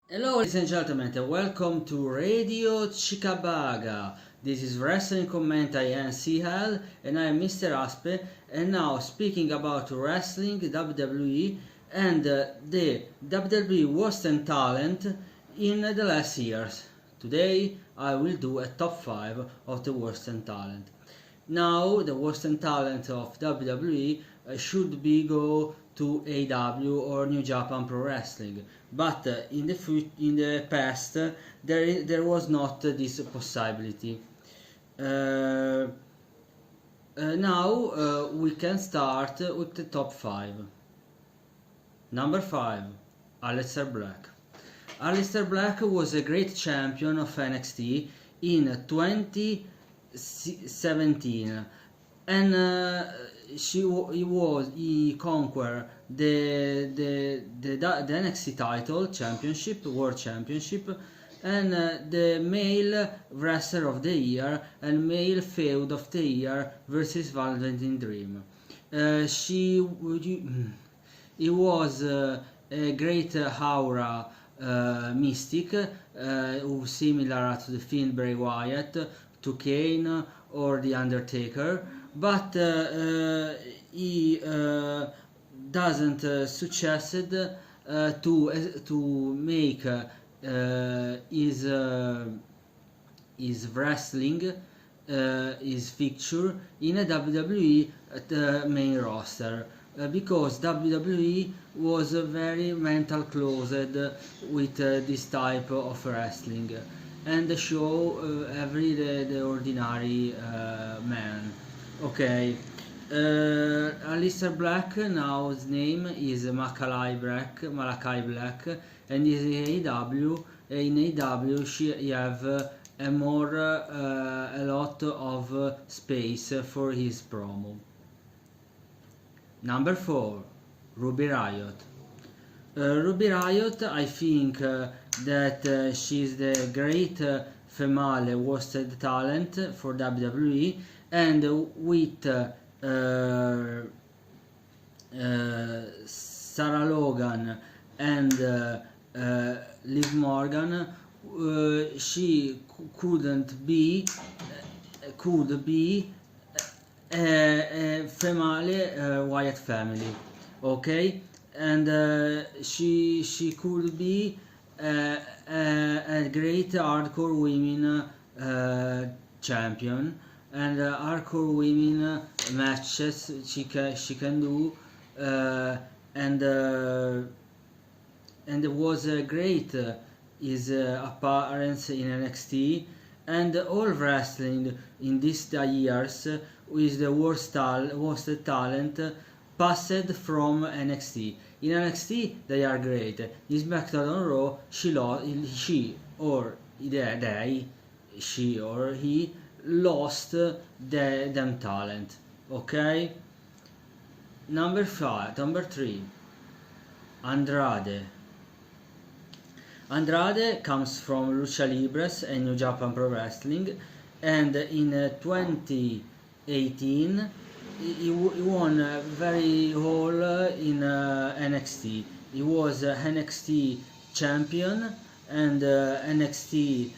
Hello, ladies and gentlemen, and welcome to Radio Ciccabaga. This is Wrestling Commentary and CL, and I am Mr. Aspe, and now speaking about wrestling, WWE, and the WWE worst talent in the last years. Today I will do a top 5 of the worst talent. Now the worst talent of WWE should be go to AW or New Japan Pro Wrestling, but in the past there was not this possibility. Uh, now we can start with the top 5. Number 5, Aleister Black. Aleister Black was a great champion of NXT in 2017, and he conquered the NXT title championship, world championship, and the male wrestler of the year and male feud of the year versus Valentine Dream. He was a great aura mystic, similar to the Fiend Bray Wyatt, to Kane or the Undertaker, but he doesn't succeeded to make his wrestling, his fixture in a WWE at the main roster, because WWE was very mental closed with this type of wrestling and show every the ordinary man. Okay, Aleister Black, now his name is Malachi Black, and is in AEW. In AEW he have a lot of space for his promo. Number 4, Ruby Riott. Ruby Riott, I think that she's the great female worsted talent for WWE, and with Sarah Logan and Liv Morgan, she could be a female Wyatt family, okay, and she could be a great hardcore women champion, and hardcore women matches she can do, and it was great his appearance in NXT, and all wrestling in these years with the worst talent passed from NXT. In NXT they are great. In SmackDown on Raw she or he lost them talent. Okay. Number 3, Andrade. Andrade comes from Lucha Libres and New Japan Pro Wrestling, and in 2018 he won very whole in NXT. He was NXT champion and NXT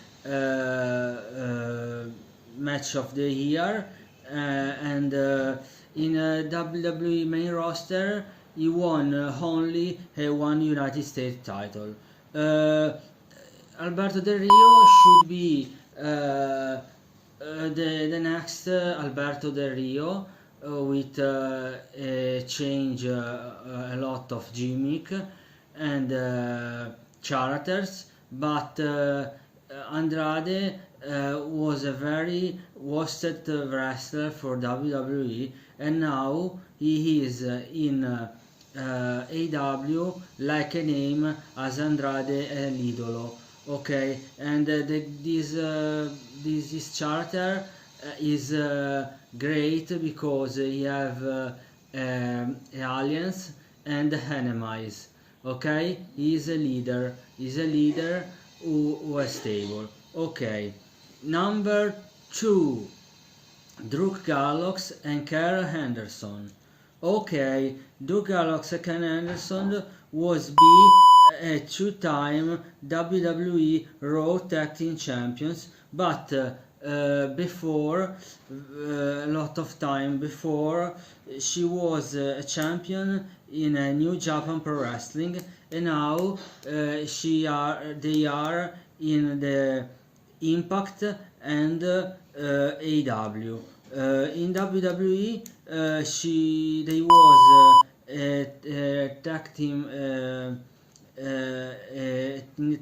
match of the year, and in WWE main roster he won only one United States title. Alberto Del Rio should be the next Alberto Del Rio, with a change a lot of gimmick and characters, but Andrade was a very worsted wrestler for WWE, and now he is in AW like a name as Andrade l'Idolo. Okay, and this character is great because he have aliens and enemies. Okay, he is a leader. Who is stable. Okay, number 2, Drew Gallows and Carl Henderson. Okay, Doug Gallows and Anderson was be a two-time WWE Raw Tag Team Champions, but before, a lot of time before, she was a champion in New Japan Pro Wrestling, and now they are in the Impact and AEW. In WWE, they was a tag team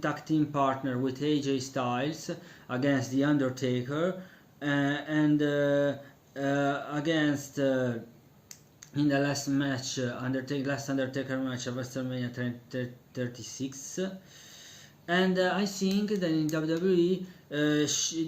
tag team partner with AJ Styles against The Undertaker, and against in the last match, last Undertaker match of WrestleMania 36. And I think that in WWE,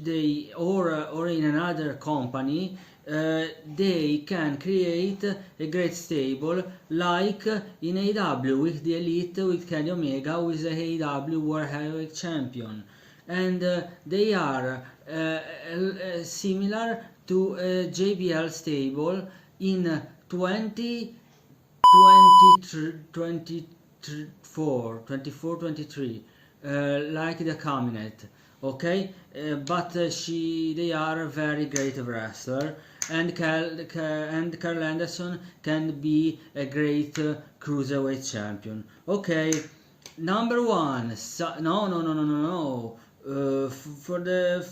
they or in another company, they can create a great stable like in AEW with the Elite, with Kenny Omega, with the AEW World Heavyweight Champion, and they are similar to a JBL stable in 2024, 23, like the Cabinet, okay, but they are a very great wrestler, and Carl Anderson can be a great cruiserweight champion. Okay, number one. No. For the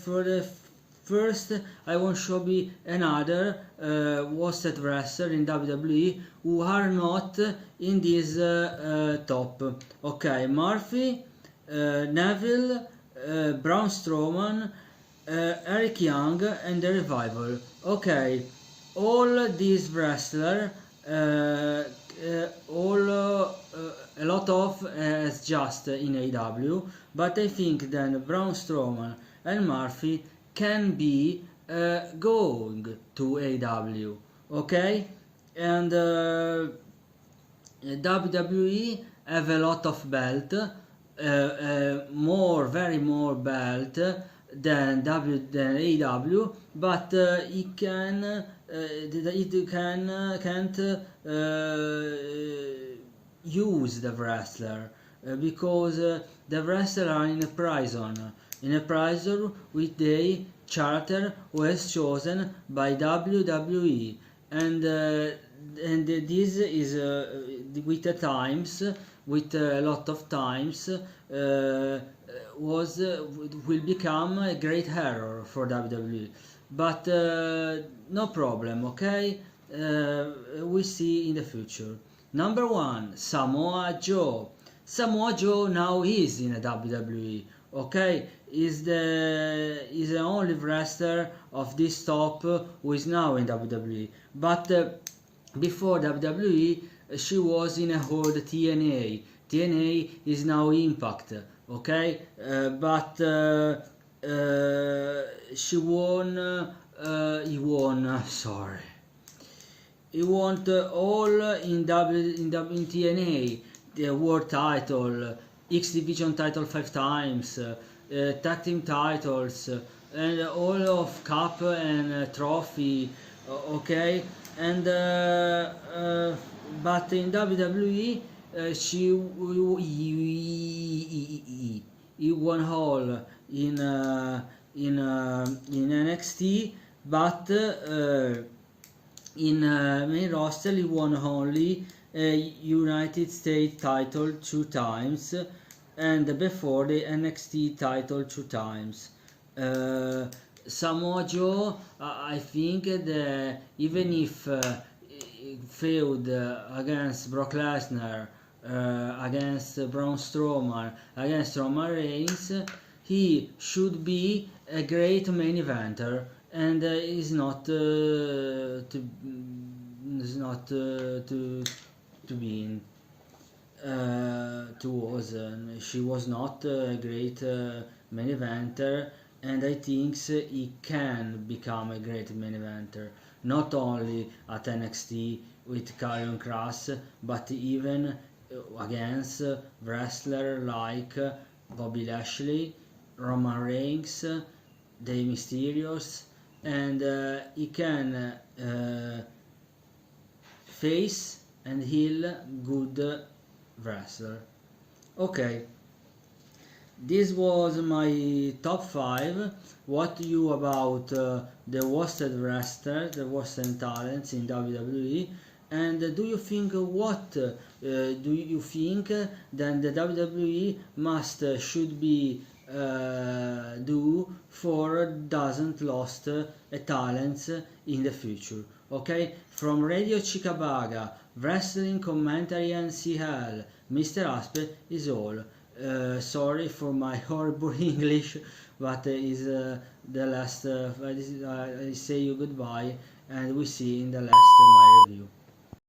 first, I want to show you another worsted wrestler in WWE who are not in this top. Okay, Murphy, Neville, Braun Strowman, Eric Young, and the Revival. Okay, all these wrestlers, a lot of as just in AEW, but I think that Braun Strowman and Murphy can be going to AEW. Okay, and WWE have a lot of belt, very more belt than AEW, but it can't use the wrestler because the wrestler are in a prison with the charter was chosen by WWE, and this is with a lot of times will become a great error for WWE, but no problem. Okay, we see in the future. Number one, Samoa Joe. Samoa Joe now is in a WWE. Okay, is the only wrestler of this top who is now in WWE. But before WWE, she was in a old TNA. TNA is now Impact. Okay, but she won. He won. Sorry. He won all in TNA, the world title, X Division title 5 times, tag team titles, and all of cup and trophy. Okay, and but in WWE, he won all in NXT, but in main roster he won only a United States title 2 times, and before the NXT title 2 times. Samoa Joe, I think that even if failed against Brock Lesnar, against Braun Strowman, against Roman Reigns, he should be a great main eventer, and is not to be in. She was not a great main eventer, and I think he can become a great main eventer, not only at NXT with Karrion Kross, but even against wrestler like Bobby Lashley, Roman Reigns, The Mysterios, and he can face and heal good wrestler. Okay, this was my top 5. What do you about the worst wrestler, the worst talents in WWE? And do you think do you think that the WWE must should be do for doesn't lost talents in the future? Okay, from Radio Ciccabaga, wrestling commentary and CL, Mr. Aspe is all. Sorry for my horrible English, but is the last. I say you goodbye, and we see in the last my review.